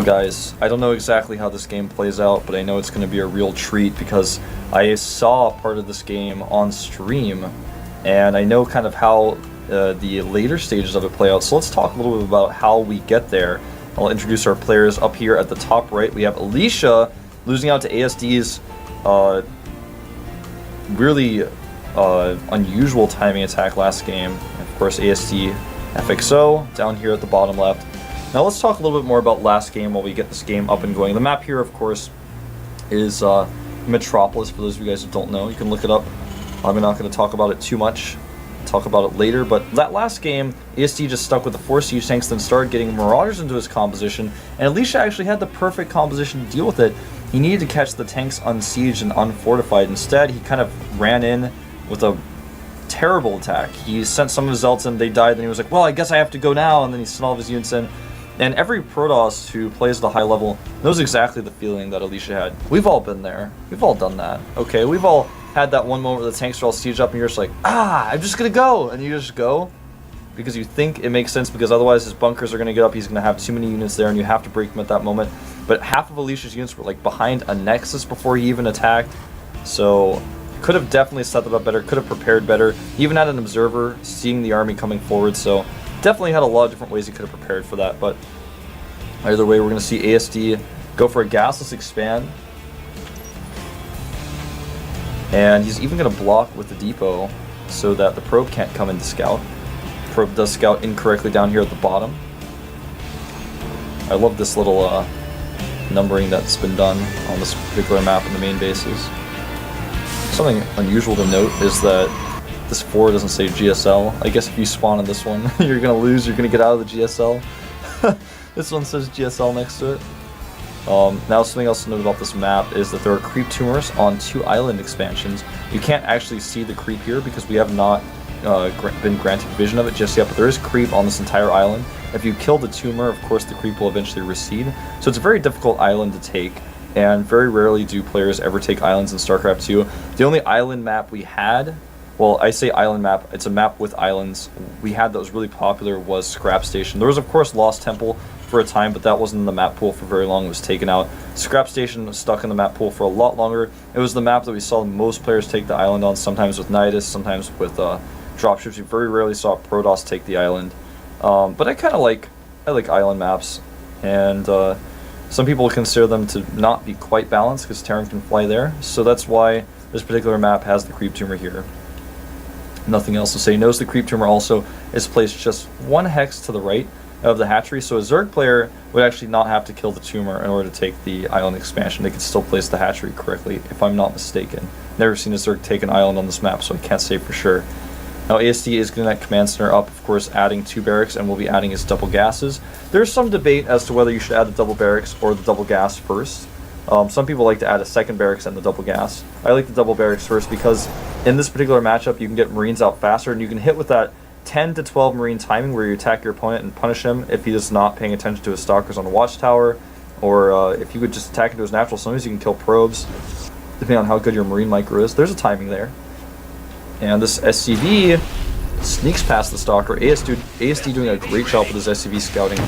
Guys, I don't know exactly how this game plays out, but I know it's going to be a real treat because I saw part of this game on stream, and I know kind of how the later stages of it play out. So let's talk a little bit about how we get there. I'll introduce our players. Up here at the top right, we have Alicia losing out to ASD's really unusual timing attack last game. And of course, ASD FXO down here at the bottom left. Now let's talk a little bit more about last game while we get this game up and going. The map here, of course, is Metropolis, for those of you guys who don't know. You can look it up. I'm not going to talk about it too much. I'll talk about it later, but that last game, ASD just stuck with the 4 siege tanks, then started getting Marauders into his composition, and Alicia actually had the perfect composition to deal with it. He needed to catch the tanks unsieged and unfortified. Instead, he kind of ran in with a terrible attack. He sent some of his Zelts in, they died, then he was like, well, I guess I have to go now, and then he sent all of his units in. And every Protoss who plays at a high level knows exactly the feeling that Alicia had. We've all been there. We've all done that. Okay, we've all had that one moment where the tanks are all sieged up and you're just like, I'm just gonna go. And you just go because you think it makes sense, because otherwise his bunkers are gonna get up, he's gonna have too many units there and you have to break them at that moment. But half of Alicia's units were like behind a Nexus before he even attacked. So could have definitely set that up better, could have prepared better. He even had an observer seeing the army coming forward, so definitely had a lot of different ways he could have prepared for that. But either way, we're going to see ASD go for a gasless expand. And he's even going to block with the depot so that the probe can't come in to scout. Probe does scout incorrectly down here at the bottom. I love this little numbering that's been done on this particular map in the main bases. Something unusual to note is that this 4 doesn't say GSL. I guess if you spawn in this one, you're going to lose, you're going to get out of the GSL. This one says GSL next to it. Now something else to note about this map is that there are creep tumors on 2 island expansions. You can't actually see the creep here because we have not been granted vision of it just yet, but there is creep on this entire island. If you kill the tumor, of course the creep will eventually recede. So it's a very difficult island to take, and very rarely do players ever take islands in StarCraft 2. The only island map we had, well, I say island map, it's a map with islands, we had that was really popular was Scrap Station. There was of course Lost Temple for a time, but that wasn't in the map pool for very long. It was taken out. Scrap Station was stuck in the map pool for a lot longer. It was the map that we saw most players take the island on, sometimes with Nidus, sometimes with dropships. You very rarely saw Protoss take the island. But I like island maps, and some people consider them to not be quite balanced because Terran can fly there, so that's why this particular map has the creep tumor here. Nothing else to say. Notice the creep tumor also is placed just 1 hex to the right of the hatchery, so a Zerg player would actually not have to kill the tumor in order to take the island expansion. They could still place the hatchery correctly, if I'm not mistaken. Never seen a Zerg take an island on this map, so I can't say for sure. Now ASD is getting that command center up, of course adding 2 barracks, and will be adding his double gases. There's some debate as to whether you should add the double barracks or the double gas first. Some people like to add a second barracks and the double gas. I like the double barracks first because in this particular matchup you can get Marines out faster, and you can hit with that 10 to 12 Marine timing where you attack your opponent and punish him if he is not paying attention to his stalkers on the watchtower, or if you would just attack into his natural. Sometimes you can kill probes depending on how good your Marine micro is. There's a timing there. And this SCV sneaks past the stalker. ASD doing a great job with his SCV scouting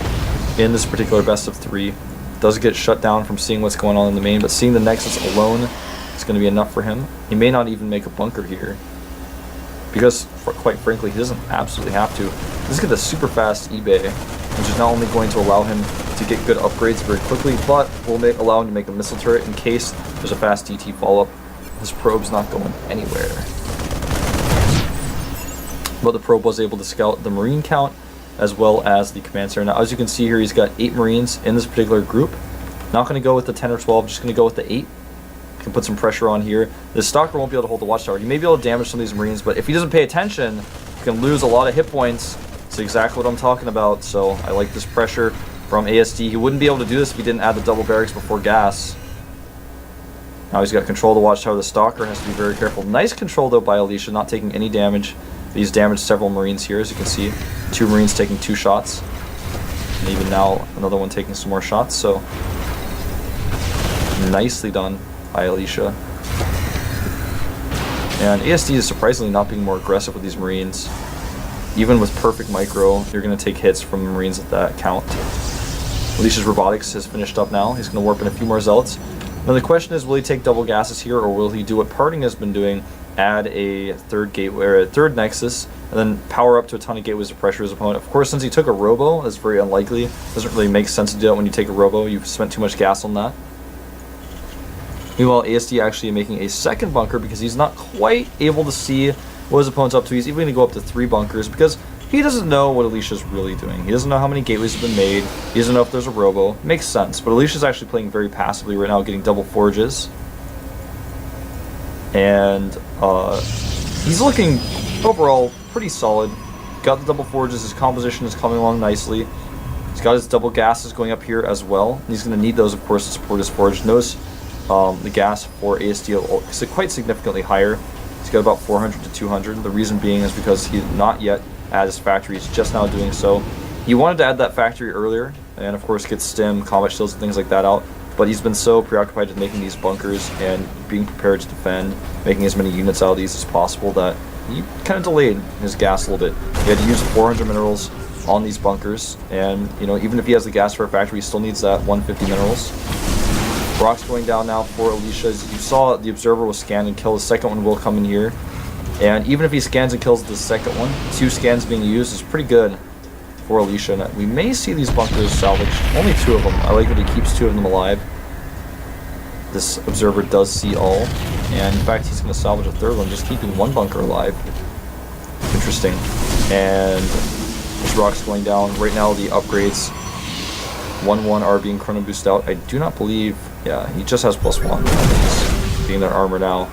in this particular best of 3. Does get shut down from seeing what's going on in the main, but seeing the Nexus alone is going to be enough for him. He may not even make a bunker here, because quite frankly he doesn't absolutely have to. Let's get the super fast eBay, which is not only going to allow him to get good upgrades very quickly, but will allow him to make a missile turret in case there's a fast DT follow-up. This probe's not going anywhere. But the probe was able to scout the Marine count as well as the command center. Now as you can see here, he's got 8 Marines in this particular group. Not going to go with the 10 or 12, just going to go with the 8. Can put some pressure on here. The stalker won't be able to hold the watchtower. You may be able to damage some of these Marines, but if he doesn't pay attention, he can lose a lot of hit points. That's exactly what I'm talking about. So I like this pressure from ASD. He wouldn't be able to do this if he didn't add the double barracks before gas. Now he's got control of the watchtower. The stalker has to be very careful. Nice control though by Alicia, not taking any damage. He's damaged several Marines here, as you can see. 2 Marines taking 2 shots. And even now, another one taking some more shots. So nicely done by Alicia. And ASD is surprisingly not being more aggressive with these Marines. Even with perfect micro, you're going to take hits from the Marines at that count. Alicia's robotics has finished up now. He's going to warp in a few more zealots. Now the question is, will he take double gases here, or will he do what Parting has been doing, add a third gateway or a third nexus, and then power up to a ton of gateways to pressure his opponent? Of course, since he took a robo, that's very unlikely. Doesn't really make sense to do that when you take a robo. You've spent too much gas on that. Meanwhile, ASD actually making a second bunker because he's not quite able to see what his opponent's up to. He's even going to go up to 3 bunkers because he doesn't know what Alicia's really doing. He doesn't know how many gateways have been made. He doesn't know if there's a robo. Makes sense, but Alicia's actually playing very passively right now, getting double forges. And he's looking overall pretty solid. Got the double forges. His composition is coming along nicely. He's got his double gases going up here as well. He's going to need those, of course, to support his forge. Notice the gas for ASD is quite significantly higher. He's got about 400 to 200. The reason being is because he's not yet at his factory. He's just now doing so. He wanted to add that factory earlier, and of course get stim, combat shields, and things like that out. But he's been so preoccupied with making these bunkers and being prepared to defend, making as many units out of these as possible, that he kind of delayed his gas a little bit. He had to use 400 minerals on these bunkers, and you know, even if he has the gas for a factory, he still needs that 150 minerals. Rocks going down now for Alicia. As you saw, the observer will scan and kill. The second one will come in here, and even if he scans and kills the second one, 2 scans being used is pretty good for Alicia. And we may see these bunkers salvaged. Only 2 of them. I like that he keeps 2 of them alive. This observer does see all, and in fact he's going to salvage a 3rd one, just keeping 1 bunker alive. Interesting. And this rock's going down. Right now the upgrades 1-1 are being chrono boosted out. I do not believe, yeah, he just has +1. He's being their armor now.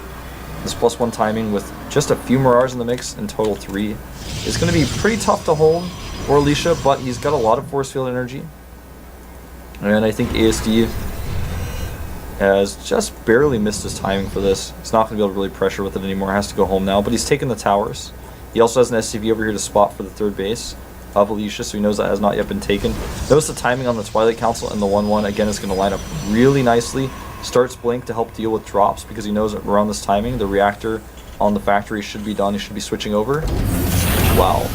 This +1 timing with just a few Mirage in the mix, in total 3, is going to be pretty tough to hold for Alicia, but he's got a lot of force field energy. And I think ASD has just barely missed his timing for this. He's not going to be able to really pressure with it anymore. Has to go home now, but he's taken the towers. He also has an SCV over here to spot for the 3rd base of Alicia, so he knows that has not yet been taken. Notice the timing on the Twilight Council and the 1-1 again is going to line up really nicely. Starts Blink to help deal with drops because he knows that around this timing the reactor on the factory should be done. He should be switching over. Wow.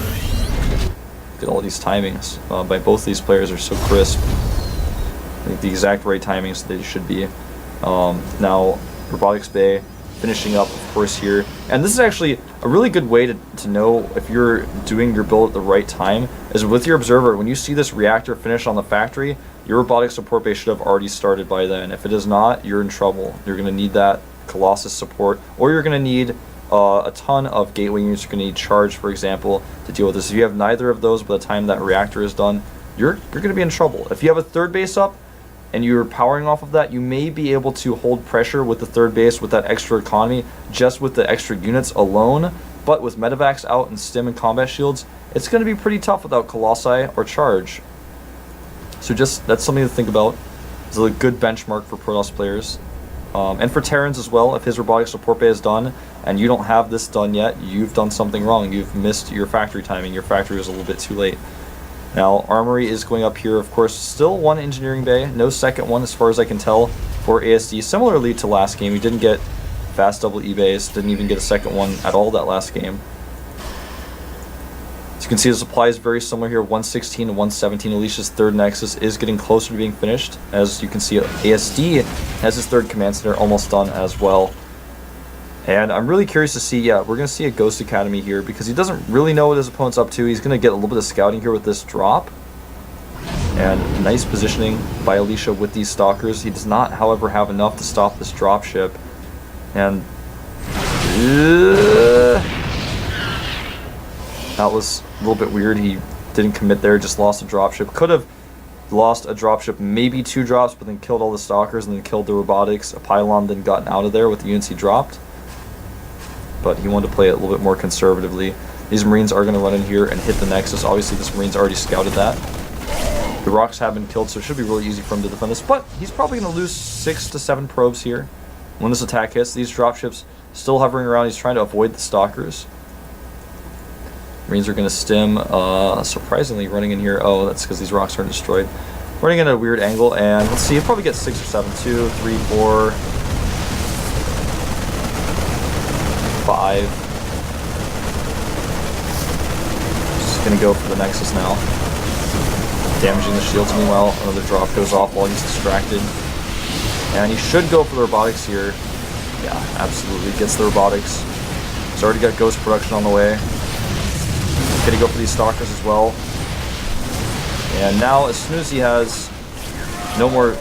Look at all these timings by both these players are so crisp. I think the exact right timings they should be. Now Robotics Bay finishing up, of course, here. And this is actually a really good way to know if you're doing your build at the right time, is with your observer. When you see this reactor finish on the factory, your robotic support base should have already started by then. If it is not, you're in trouble. You're going to need that Colossus support, or you're going to need a ton of gateway units. You're going to need charge, for example, to deal with this. If you have neither of those by the time that reactor is done, you're going to be in trouble. If you have a 3rd base up, and you're powering off of that, you may be able to hold pressure with the 3rd base with that extra economy, just with the extra units alone. But with medevacs out and stim and combat shields, it's going to be pretty tough without Colossi or charge. So just, that's something to think about. It's a good benchmark for Protoss players. And for Terrans as well. If his robotic support bay is done, and you don't have this done yet, you've done something wrong. You've missed your factory timing. Your factory was a little bit too late. Now, Armory is going up here, of course, still 1 engineering bay, no second one as far as I can tell for ASD. Similarly to last game, he didn't get fast double E-bays, didn't even get a second one at all that last game. As you can see, the supply is very similar here, 116 to 117. Alicia's 3rd Nexus is getting closer to being finished. As you can see, ASD has his 3rd Command Center almost done as well. And I'm really curious to see, yeah, we're going to see a Ghost Academy here because he doesn't really know what his opponent's up to. He's going to get a little bit of scouting here with this drop. And nice positioning by Alicia with these Stalkers. He does not, however, have enough to stop this dropship. And that was a little bit weird. He didn't commit there, just lost a dropship. Could have lost a dropship, maybe 2 drops, but then killed all the Stalkers and then killed the robotics. A pylon then gotten out of there with the units he dropped. But he wanted to play it a little bit more conservatively. These Marines are going to run in here and hit the Nexus. Obviously, this Marine's already scouted that. The rocks have been killed, so it should be really easy for him to defend this. But he's probably going to lose 6 to 7 probes here when this attack hits. These dropships still hovering around. He's trying to avoid the Stalkers. Marines are going to stim. Surprisingly, running in here. Oh, that's because these rocks aren't destroyed. Running in a weird angle, and let's see. He'll probably get 6 or 7. 2, 3, 4... 5. Just gonna go for the Nexus now. Damaging the shields. Meanwhile, another drop goes off while he's distracted. And he should go for the robotics here. Yeah, absolutely. Gets the robotics. He's already got ghost production on the way. Gonna go for these stalkers as well. And now, as soon as he has no more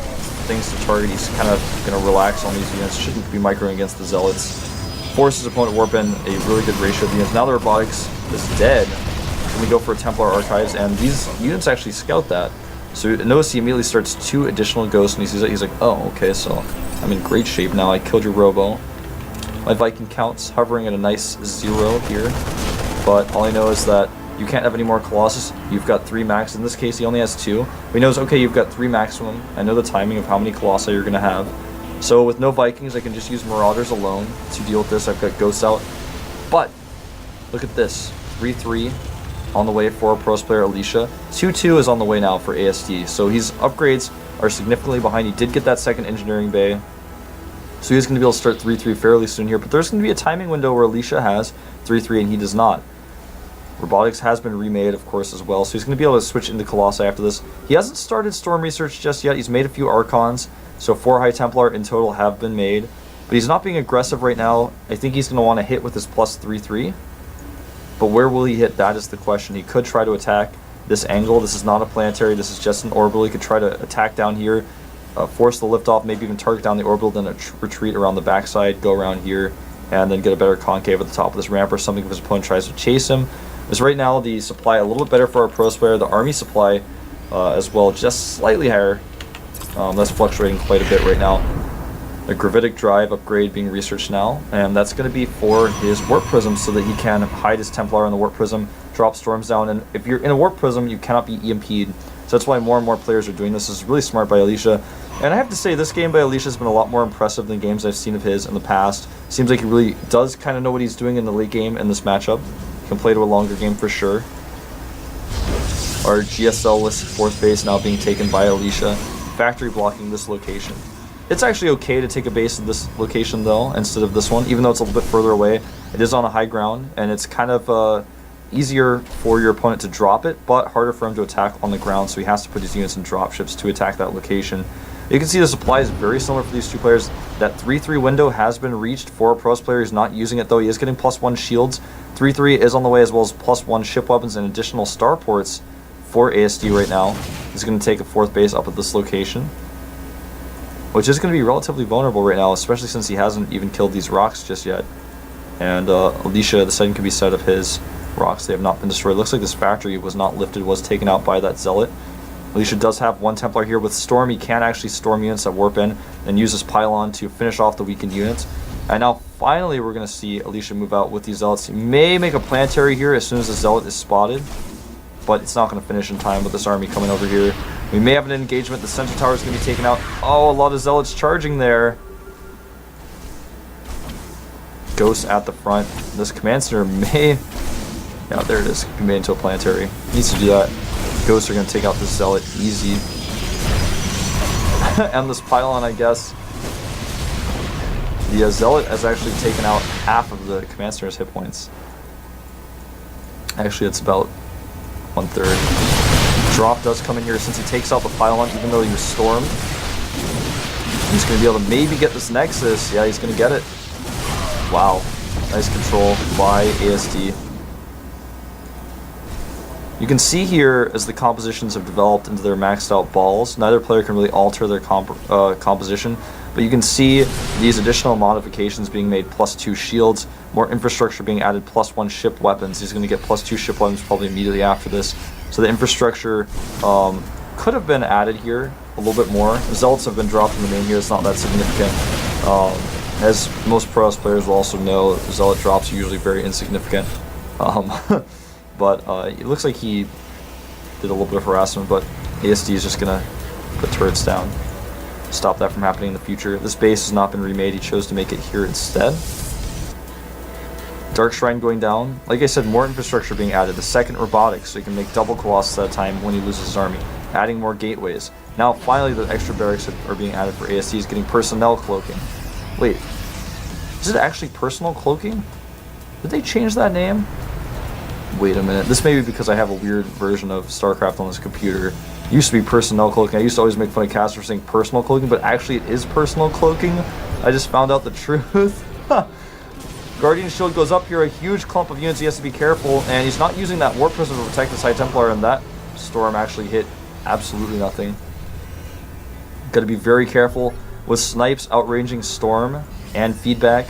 things to target, he's kind of going to relax on these units. Shouldn't be microing against the zealots. Force his opponent to warp in a really good ratio of units. Now the robotics is dead. Then we go for a Templar Archives, and these units actually scout that. So notice he immediately starts 2 additional ghosts, and he sees it. He's like, oh, okay, so I'm in great shape now. I killed your robo. My Viking count's hovering at a nice 0 here. But all I know is that you can't have any more Colossus. You've got 3 max. In this case, he only has 2. But he knows, okay, you've got 3 maximum. I know the timing of how many Colossi you're going to have. So with no Vikings, I can just use Marauders alone to deal with this. I've got Ghosts out. But look at this. 3-3 on the way for a Pros player, Alicia. 2-2 is on the way now for ASD. So his upgrades are significantly behind. He did get that second engineering bay. So he's going to be able to start 3-3 fairly soon here. But there's going to be a timing window where Alicia has 3-3 and he does not. Robotics has been remade, of course, as well, so he's going to be able to switch into Colossi after this. He hasn't started Storm Research just yet. He's made a few Archons, so 4 High Templar in total have been made. But he's not being aggressive right now. I think he's going to want to hit with his plus 3-3. But where will he hit? That is the question. He could try to attack this angle. This is not a planetary. This is just an orbital. He could try to attack down here, force the liftoff, maybe even target down the orbital, then retreat around the backside, go around here, and then get a better concave at the top of this ramp or something if his opponent tries to chase him. Is right now the supply a little bit better for our Pros player. The army supply as well, just slightly higher. That's fluctuating quite a bit right now. The gravitic drive upgrade being researched now, and that's going to be for his warp prism so that he can hide his Templar in the warp prism, drop storms down, and if you're in a warp prism, you cannot be EMP'd. So that's why more and more players are doing this. This is really smart by Alicia. And I have to say, this game by Alicia has been a lot more impressive than games I've seen of his in the past. Seems like he really does kind of know what he's doing in the late game in this matchup. Can play to a longer game for sure. Our GSL listed 4th base now being taken by Alicia. Factory blocking this location. It's actually okay to take a base at this location though, instead of this one, even though it's a little bit further away. It is on a high ground, and it's kind of easier for your opponent to drop it, but harder for him to attack on the ground, so he has to put his units in dropships to attack that location. You can see the supply is very similar for these two players. That 3-3 window has been reached for a Pros player. He's not using it though. He is getting +1 shields. 3-3 is on the way, as well as +1 ship weapons and additional starports for ASD right now. He's going to take a 4th base up at this location, which is going to be relatively vulnerable right now, especially since he hasn't even killed these rocks just yet. And Alicia, the second can be set of his rocks. They have not been destroyed. Looks like this factory was not lifted, was taken out by that zealot. Alicia does have 1 Templar here. With Storm, he can actually storm units that warp in and use his pylon to finish off the weakened units. And now finally we're going to see Alicia move out with these zealots. He may make a planetary here as soon as the zealot is spotted, but it's not going to finish in time with this army coming over here. We may have an engagement. The center tower is going to be taken out. Oh, a lot of zealots charging there. Ghosts at the front. This command center may... Yeah, there it is. Be made into a planetary. Needs to do that. Ghosts are going to take out this zealot easy. And this pylon, I guess. The zealot has actually taken out half of the command center's hit points. Actually, it's about 1/3. Drop does come in here since he takes out the pylon, even though he was stormed. He's going to be able to maybe get this Nexus. Yeah, he's going to get it. Wow. Nice control by ASD. You can see here as the compositions have developed into their maxed out balls, neither player can really alter their composition, but you can see these additional modifications being made: +2 shields, more infrastructure being added, +1 ship weapons. He's going to get +2 ship weapons probably immediately after this. So the infrastructure could have been added here a little bit more. Zealots have been dropped in the main here. It's not that significant. As most Pros players will also know, Zealot drops are usually very insignificant. But it looks like he did a little bit of harassment, but ASD is just going to put turrets down. Stop that from happening in the future. This base has not been remade. He chose to make it here instead. Dark Shrine going down. Like I said, more infrastructure being added. The second robotics, so he can make double Colossus at a time when he loses his army. Adding more gateways. Now finally the extra barracks are being added for ASD. He's getting personnel cloaking. Wait, is it actually personal cloaking? Did they change that name? Wait a minute. This may be because I have a weird version of StarCraft on this computer. Used to be personnel cloaking. I used to always make fun of cast for saying personal cloaking, but actually it is personal cloaking. I just found out the truth. Guardian Shield goes up here, a huge clump of units he has to be careful, and he's not using that Warp Prism to protect his High Templar, and that storm actually hit absolutely nothing. Gotta be very careful with snipes outranging storm and feedback.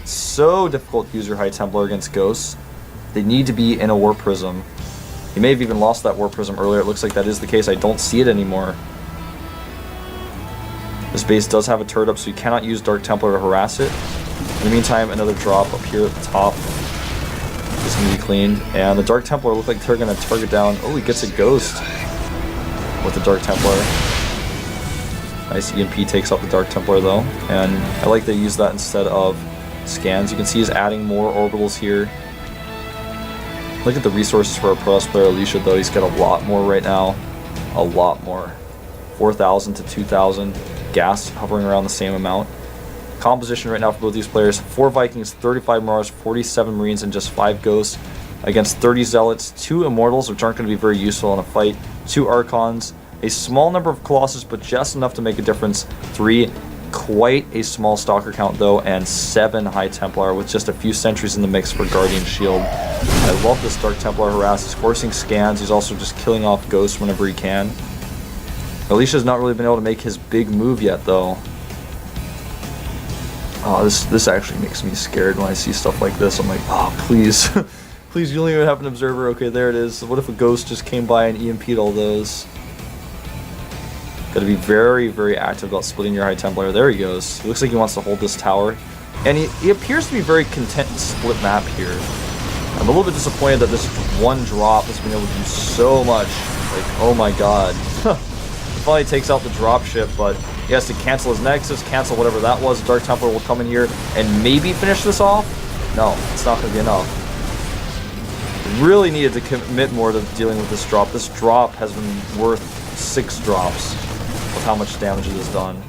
So difficult to use your High Templar against ghosts. They need to be in a Warp Prism. He may have even lost that Warp Prism earlier. It looks like that is the case. I don't see it anymore. This base does have a turret up, so you cannot use Dark Templar to harass it. In the meantime, another drop up here at the top is going to be cleaned. And the Dark Templar look like they're going to target down. Oh, he gets a ghost with the Dark Templar. Nice EMP takes out the Dark Templar though. And I like they use that instead of scans. You can see he's adding more orbitals here. Look at the resources for our Pro player Alicia though. He's got a lot more right now. A lot more. 4,000 to 2,000. Gas hovering around the same amount. Composition right now for both these players: 4 Vikings, 35 Marauders, 47 Marines, and just 5 Ghosts against 30 Zealots, 2 Immortals, which aren't going to be very useful in a fight, 2 Archons, a small number of Colossus, but just enough to make a difference, 3, quite a small Stalker count though, and 7 High Templar with just a few sentries in the mix for Guardian Shield. I love this Dark Templar harass. He's forcing scans. He's also just killing off Ghosts whenever he can. Alicia's not really been able to make his big move yet though. Oh, this actually makes me scared when I see stuff like this. I'm like, oh, please. Please, you don't even have an observer. Okay, there it is. What if a ghost just came by and EMP'd all those? Gotta be very, very active about splitting your High Templar. There he goes. He looks like he wants to hold this tower. And he appears to be very content to split map here. I'm a little bit disappointed that this one drop has been able to do so much. Like, oh my god. He finally takes out the dropship, but he has to cancel his Nexus, cancel whatever that was. Dark Templar will come in here and maybe finish this off. No, it's not going to be enough. Really needed to commit more to dealing with this drop. This drop has been worth 6 drops with how much damage it has done.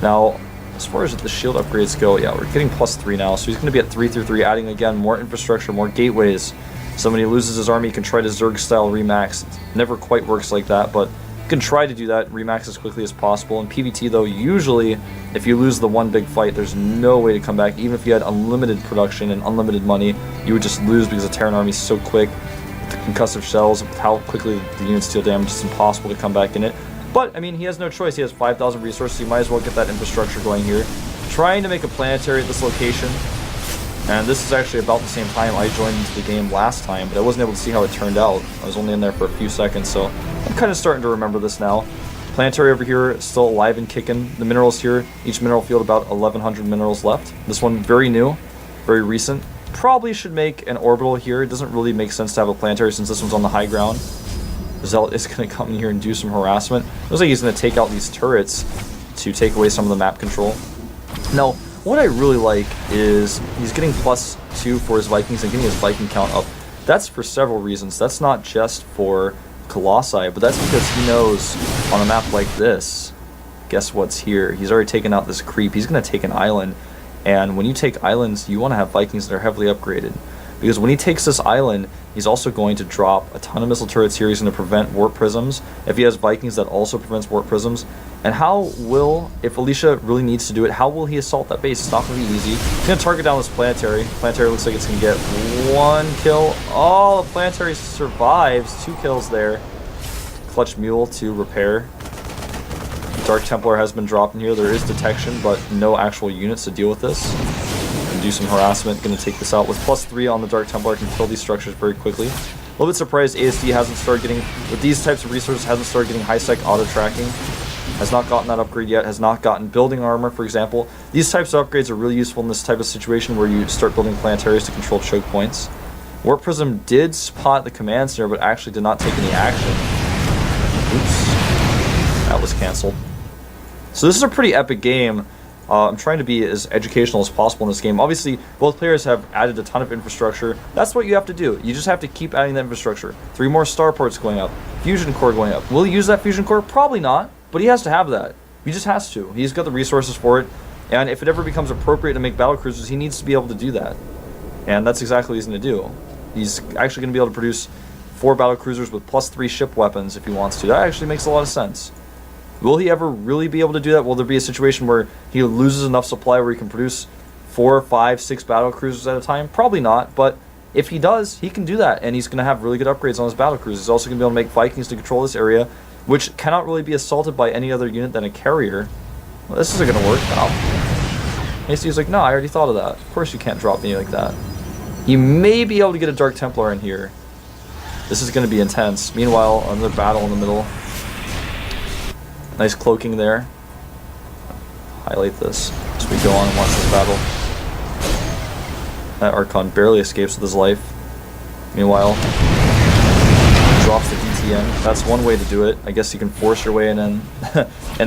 Now, as far as the shield upgrades go, yeah, we're getting +3 now, so he's going to be at 3/3, adding again more infrastructure, more gateways. So when he loses his army, he can try to Zerg-style remax. It never quite works like that, but you can try to do that, remax as quickly as possible. In PvT though, usually, if you lose the one big fight, there's no way to come back. Even if you had unlimited production and unlimited money, you would just lose because the Terran army is so quick. With the concussive shells, with how quickly the units deal damage, it's impossible to come back in it. But, I mean, he has no choice. He has 5,000 resources, so you might as well get that infrastructure going here. Trying to make a planetary at this location. And this is actually about the same time I joined into the game last time, but I wasn't able to see how it turned out. I was only in there for a few seconds, so I'm kind of starting to remember this now. Planetary over here, still alive and kicking. The minerals here, each mineral field about 1,100 minerals left. This one very new, very recent. Probably should make an orbital here. It doesn't really make sense to have a planetary since this one's on the high ground. The Zealot is going to come in here and do some harassment. Looks like he's going to take out these turrets to take away some of the map control. Now, what I really like is he's getting +2 for his Vikings and getting his Viking count up. That's for several reasons. That's not just for Colossi, but that's because he knows on a map like this, guess what's here? He's already taken out this creep. He's going to take an island, and when you take islands, you want to have Vikings that are heavily upgraded. Because when he takes this island, he's also going to drop a ton of missile turrets here. He's going to prevent warp prisms. If he has Vikings, that also prevents warp prisms. And how will, if Alicia really needs to do it, how will he assault that base? It's not going to be easy. He's going to target down this planetary. Planetary looks like it's going to get 1 kill. Oh, the planetary survives. 2 kills there. Clutch Mule to repair. Dark Templar has been dropped in here. There is detection, but no actual units to deal with this. Do some harassment, going to take this out with +3 on the Dark Templar, can kill these structures very quickly. A little bit surprised ASD hasn't started getting, with these types of resources, hasn't started getting high-sec auto-tracking. Has not gotten that upgrade yet, has not gotten building armor, for example. These types of upgrades are really useful in this type of situation where you start building planetaries to control choke points. Warp Prism did spot the command center, but actually did not take any action. Oops. That was cancelled. So this is a pretty epic game. I'm trying to be as educational as possible in this game. Obviously, both players have added a ton of infrastructure. That's what you have to do. You just have to keep adding that infrastructure. 3 more starports going up. Fusion core going up. Will he use that fusion core? Probably not, but he has to have that. He just has to. He's got the resources for it, and if it ever becomes appropriate to make battle cruisers, he needs to be able to do that. And that's exactly what he's going to do. He's actually going to be able to produce 4 battlecruisers with +3 ship weapons if he wants to. That actually makes a lot of sense. Will he ever really be able to do that? Will there be a situation where he loses enough supply where he can produce 4, 5, 6 battlecruisers at a time? Probably not, but if he does, he can do that, and he's going to have really good upgrades on his battlecruisers. He's also going to be able to make Vikings to control this area, which cannot really be assaulted by any other unit than a carrier. Well, this isn't going to work. Oh. ASD's like, no, I already thought of that. Of course you can't drop me like that. He may be able to get a Dark Templar in here. This is going to be intense. Meanwhile, another battle in the middle. Nice cloaking there. Highlight this as we go on and watch this battle. That Archon barely escapes with his life. Meanwhile, drops the DTN. That's one way to do it. I guess you can force your way in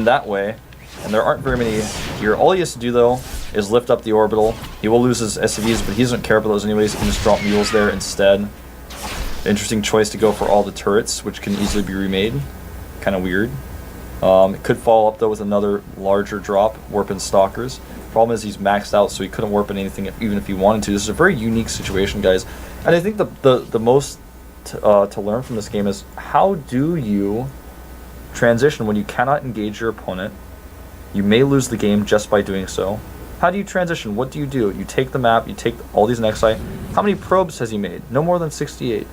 that way. And there aren't very many here. All he has to do, though, is lift up the orbital. He will lose his SCVs, but he doesn't care about those anyways. He can just drop mules there instead. Interesting choice to go for all the turrets, which can easily be remade. Kind of weird. It could follow up, though, with another larger drop, warp in Stalkers. Problem is he's maxed out, so he couldn't warp in anything even if he wanted to. This is a very unique situation, guys. And I think the most to learn from this game is how do you transition when you cannot engage your opponent? You may lose the game just by doing so. How do you transition? What do? You take the map, you take all these Nexi. How many probes has he made? No more than 68.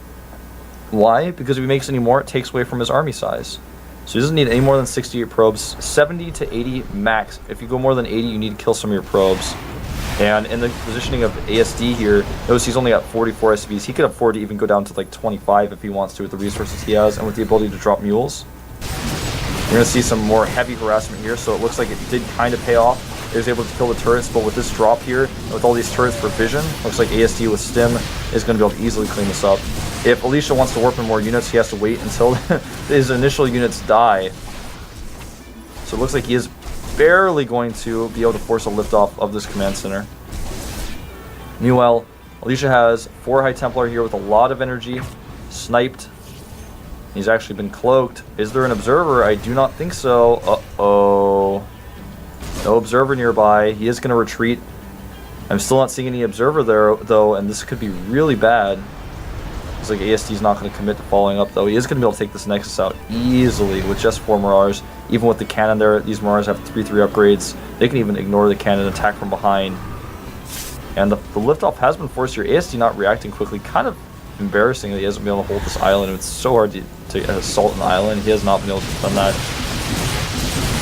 Why? Because if he makes any more, it takes away from his army size. So he doesn't need any more than 68 probes. 70 to 80 max. If you go more than 80, you need to kill some of your probes. And in the positioning of ASD here, notice he's only got 44 SCVs. He could afford to even go down to like 25 if he wants to with the resources he has and with the ability to drop mules. You're going to see some more heavy harassment here, so it looks like it did kind of pay off. He was able to kill the turrets, but with this drop here, and with all these turrets for vision, looks like ASD with Stim is going to be able to easily clean this up. If Alicia wants to warp in more units, he has to wait until his initial units die. So it looks like he is barely going to be able to force a liftoff of this command center. Meanwhile, Alicia has 4 High Templar here with a lot of energy, sniped. He's actually been cloaked. Is there an observer? I do not think so. Uh-oh. No observer nearby. He is going to retreat. I'm still not seeing any observer there, though, and this could be really bad. Looks like ASD's not going to commit to following up, though. He is going to be able to take this Nexus out easily with just 4 Mirage. Even with the cannon there, these Mirage have 3/3 upgrades. They can even ignore the cannon and attack from behind. And the liftoff has been forced here. ASD not reacting quickly. Kind of embarrassing that he hasn't been able to hold this island. It's so hard to assault an island. He has not been able to defend that.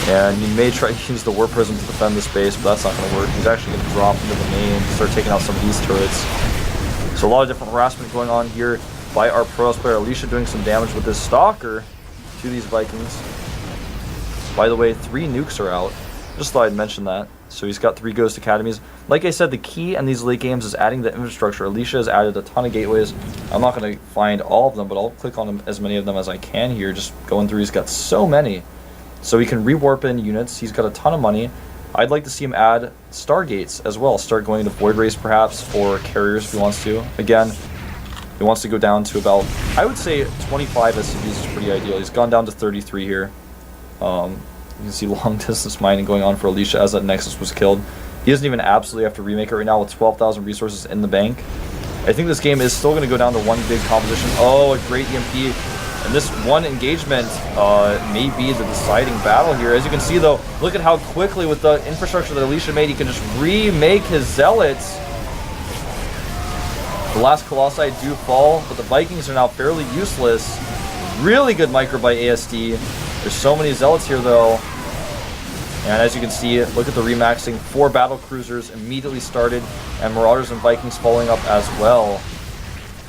And he may try to use the Warp Prism to defend this base, but that's not going to work. He's actually going to drop into the main and start taking out some of these turrets. So a lot of different harassment going on here by our Protoss player. Alicia doing some damage with this Stalker to these Vikings. By the way, 3 nukes are out. Just thought I'd mention that. So he's got 3 Ghost Academies. Like I said, the key in these late games is adding the infrastructure. Alicia has added a ton of gateways. I'm not going to find all of them, but I'll click on as many of them as I can here. Just going through, he's got so many. So he can rewarp in units. He's got a ton of money. I'd like to see him add Stargates as well. Start going to Void Rays perhaps, or Carriers if he wants to. Again, he wants to go down to about, I would say 25 SCVs is pretty ideal. He's gone down to 33 here. You can see long distance mining going on for Alicia as that Nexus was killed. He doesn't even absolutely have to remake it right now with 12,000 resources in the bank. I think this game is still going to go down to one big composition. Oh, a great EMP. And this one engagement may be the deciding battle here. As you can see, though, look at how quickly with the infrastructure that Alicia made, he can just remake his Zealots. The last Colossi do fall, but the Vikings are now fairly useless. Really good micro by ASD. There's so many Zealots here, though. And as you can see, look at the remaxing. 4 battle cruisers immediately started, and Marauders and Vikings following up as well.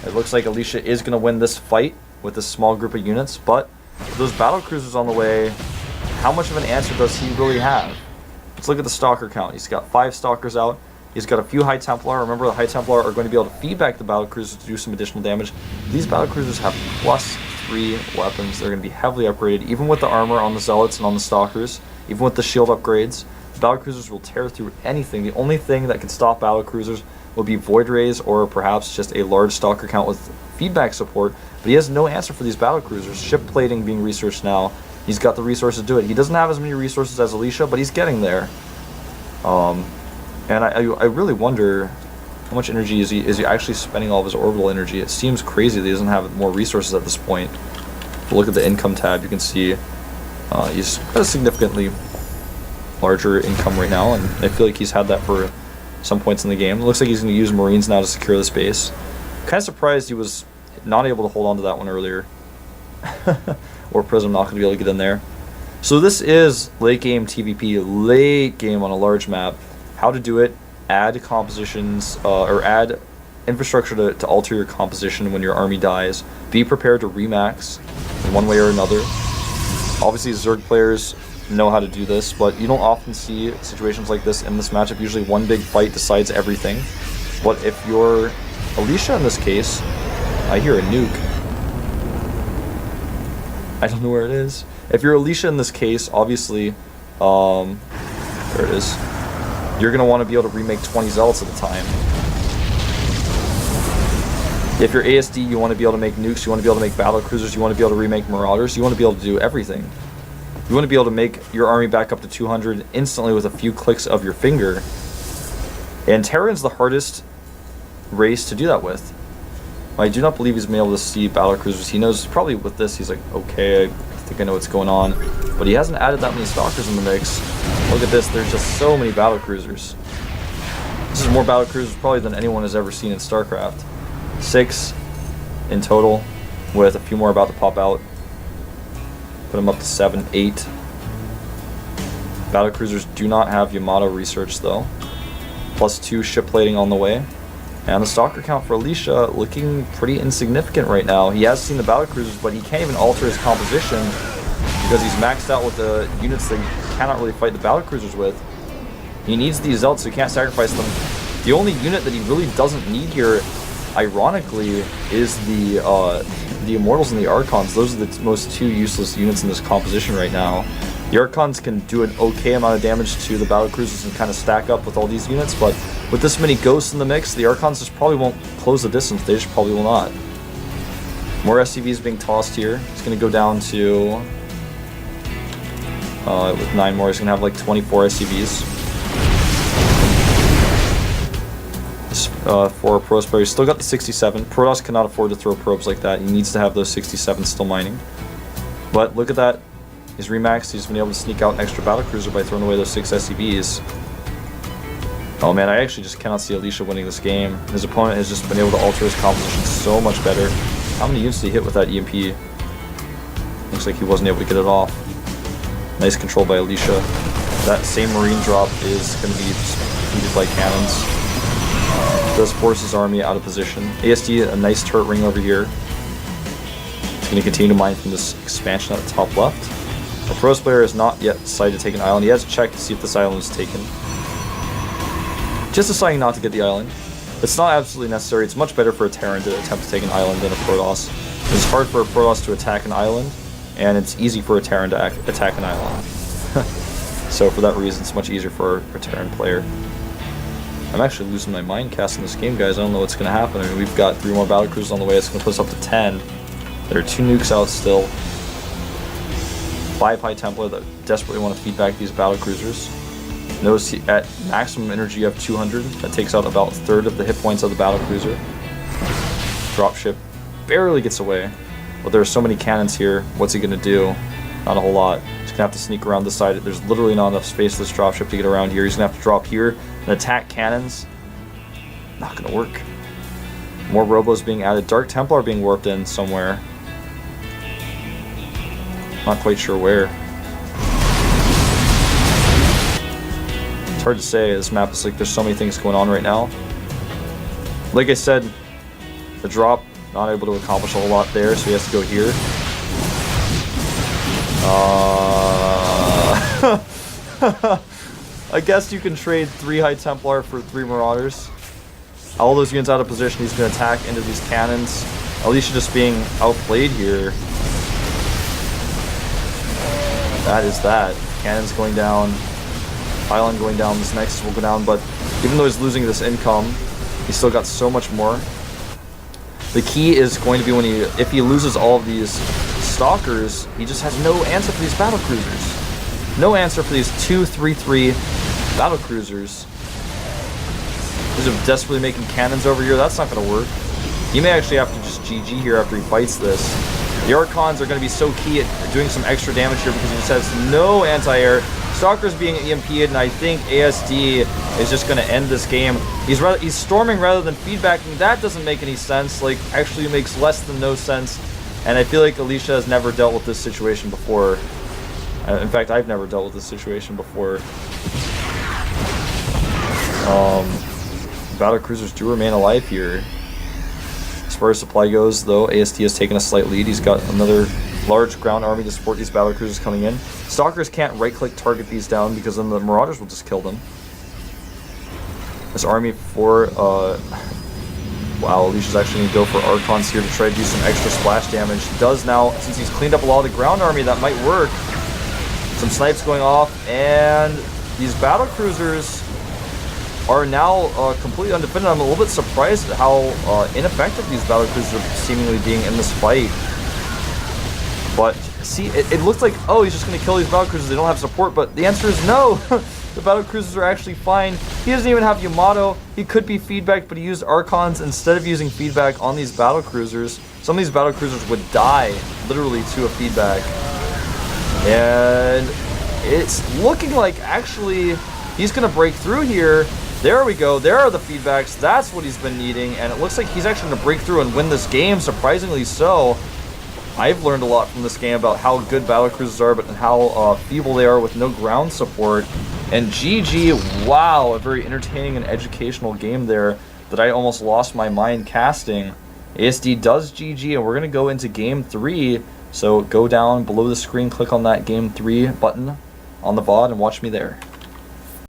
It looks like Alicia is going to win this fight with this small group of units, but with those battle cruisers on the way, how much of an answer does he really have? Let's look at the Stalker count. He's got 5 Stalkers out. He's got a few High Templar. Remember, the High Templar are going to be able to feedback the battle cruisers to do some additional damage. These battle cruisers have +3 weapons. They're going to be heavily upgraded, even with the armor on the Zealots and on the Stalkers, even with the shield upgrades. The battle cruisers will tear through anything. The only thing that can stop battle cruisers will be Void Rays or perhaps just a large Stalker count with feedback support. But he has no answer for these battle cruisers. Ship plating being researched now. He's got the resources to do it. He doesn't have as many resources as Alicia, but he's getting there. And I really wonder How much energy is he actually spending all of his orbital energy? It seems crazy that he doesn't have more resources at this point. If you look at the income tab, you can see he's got a significantly larger income right now, and I feel like he's had that for some points in the game. It looks like he's going to use Marines now to secure this base. Kind of surprised he was not able to hold on to that one earlier. Or Prism not going to be able to get in there. So this is late game TVP, late game on a large map. How to do it: add compositions or add infrastructure to alter your composition when your army dies. Be prepared to remax in one way or another. Obviously Zerg players know how to do this, but you don't often see situations like this in this matchup. Usually one big fight decides everything. But if you're Alicia in this case, I hear a nuke. I don't know where it is. If you're Alicia in this case, obviously, there it is. You're going to want to be able to remake 20 zealots at a time. If you're ASD, you want to be able to make nukes, you want to be able to make battle cruisers, you want to be able to remake marauders, you want to be able to do everything. You want to be able to make your army back up to 200 instantly with a few clicks of your finger. And Terran's the hardest race to do that with. I do not believe he's been able to see battle cruisers. He knows probably with this, he's like, okay, I think I know what's going on. But he hasn't added that many stalkers in the mix. Look at this, there's just so many battle cruisers. This is more battle cruisers probably than anyone has ever seen in StarCraft. 6 in total, with a few more about to pop out. Put them up to 7, 8. Battle cruisers do not have Yamato research though. +2 ship plating on the way. And the stalker count for Alicia looking pretty insignificant right now. He has seen the battle cruisers, but he can't even alter his composition because he's maxed out with the units that he cannot really fight the battle cruisers with. He needs these zealots, so he can't sacrifice them. The only unit that he really doesn't need here, ironically, is the Immortals and the Archons. Those are the most two useless units in this composition right now. The Archons can do an okay amount of damage to the battle cruisers and kind of stack up with all these units, but with this many ghosts in the mix, the Archons just probably won't close the distance. They just probably will not. More SCVs being tossed here. It's going to go down to with 9 more. He's going to have like 24 SCVs. For a Protoss player, he's still got the 67. Protoss cannot afford to throw probes like that. He needs to have those 67 still mining. But look at that. He's remaxed. He's been able to sneak out an extra battlecruiser by throwing away those 6 SCVs. Oh man, I actually just cannot see Alicia winning this game. His opponent has just been able to alter his composition so much better. How many units did he hit with that EMP? Looks like he wasn't able to get it off. Nice control by Alicia. That same Marine drop is going to be defeated by cannons. Does force his army out of position. ASD, a nice turret ring over here. He's going to continue to mine from this expansion at the top left. The Protoss player has not yet decided to take an island. He has checked to see if this island is taken. Just deciding not to get the island. It's not absolutely necessary. It's much better for a Terran to attempt to take an island than a Protoss. It's hard for a Protoss to attack an island, and it's easy for a Terran to attack an island. So for that reason, it's much easier for a Terran player. I'm actually losing my mind casting this game, guys. I don't know what's going to happen. I mean, we've got 3 more battlecruisers on the way. It's going to put us up to 10. There are 2 nukes out still. 5 High Templar that desperately want to feed back these battlecruisers. Notice at maximum energy you have 200. That takes out about 1/3 of the hit points of the battlecruiser. Dropship barely gets away. But there are so many cannons here. What's he going to do? Not a whole lot. He's going to have to sneak around this side. There's literally not enough space for this dropship to get around here. He's going to have to drop here and attack cannons. Not going to work. More robos being added. Dark Templar being warped in somewhere. Not quite sure where. It's hard to say. This map is like there's so many things going on right now. Like I said, the drop, not able to accomplish a whole lot there, so he has to go here. I guess you can trade 3 High Templar for 3 Marauders. All those units out of position, he's going to attack into these cannons. Alicia just being outplayed here. That is that. Cannons going down. Island going down. This next will go down, but even though he's losing this income, he's still got so much more. The key is going to be when if he loses all of these stalkers, he just has no answer for these battlecruisers. No answer for these 2 3-3 battlecruisers. These are desperately making cannons over here. That's not going to work. He may actually have to just GG here after he fights this. The Archons are going to be so key at doing some extra damage here because he just has no anti-air. Stalker's being EMP'd, and I think ASD is just going to end this game. He's storming rather than feedbacking. That doesn't make any sense. Like, actually makes less than no sense. And I feel like Alicia has never dealt with this situation before. In fact, I've never dealt with this situation before. Battle cruisers do remain alive here. As far as supply goes, though, ASD has taken a slight lead. He's got another large ground army to support these battle cruisers coming in. Stalkers can't right-click target these down because then the Marauders will just kill them. This army for wow, Alicia's actually going to go for Archons here to try to do some extra splash damage. He does now, since he's cleaned up a lot of the ground army, that might work. Some snipes going off, and these battle cruisers are now completely undefended. I'm a little bit surprised at how ineffective these battle cruisers are seemingly being in this fight. But see, it looks like, oh, he's just going to kill these battle cruisers. They don't have support, but the answer is no. The battle cruisers are actually fine. He doesn't even have Yamato. He could be feedback, but he used Archons instead of using feedback on these battle cruisers. Some of these battle cruisers would die literally to a feedback. And it's looking like actually he's going to break through here. There we go. There are the feedbacks. That's what he's been needing. And it looks like he's actually going to break through and win this game, surprisingly so. I've learned a lot from this game about how good battle cruisers are, but how feeble they are with no ground support. And GG, wow, a very entertaining and educational game there that I almost lost my mind casting. ASD does GG, and we're going to go into Game 3. So go down below the screen, click on that Game 3 button on the VOD, and watch me there.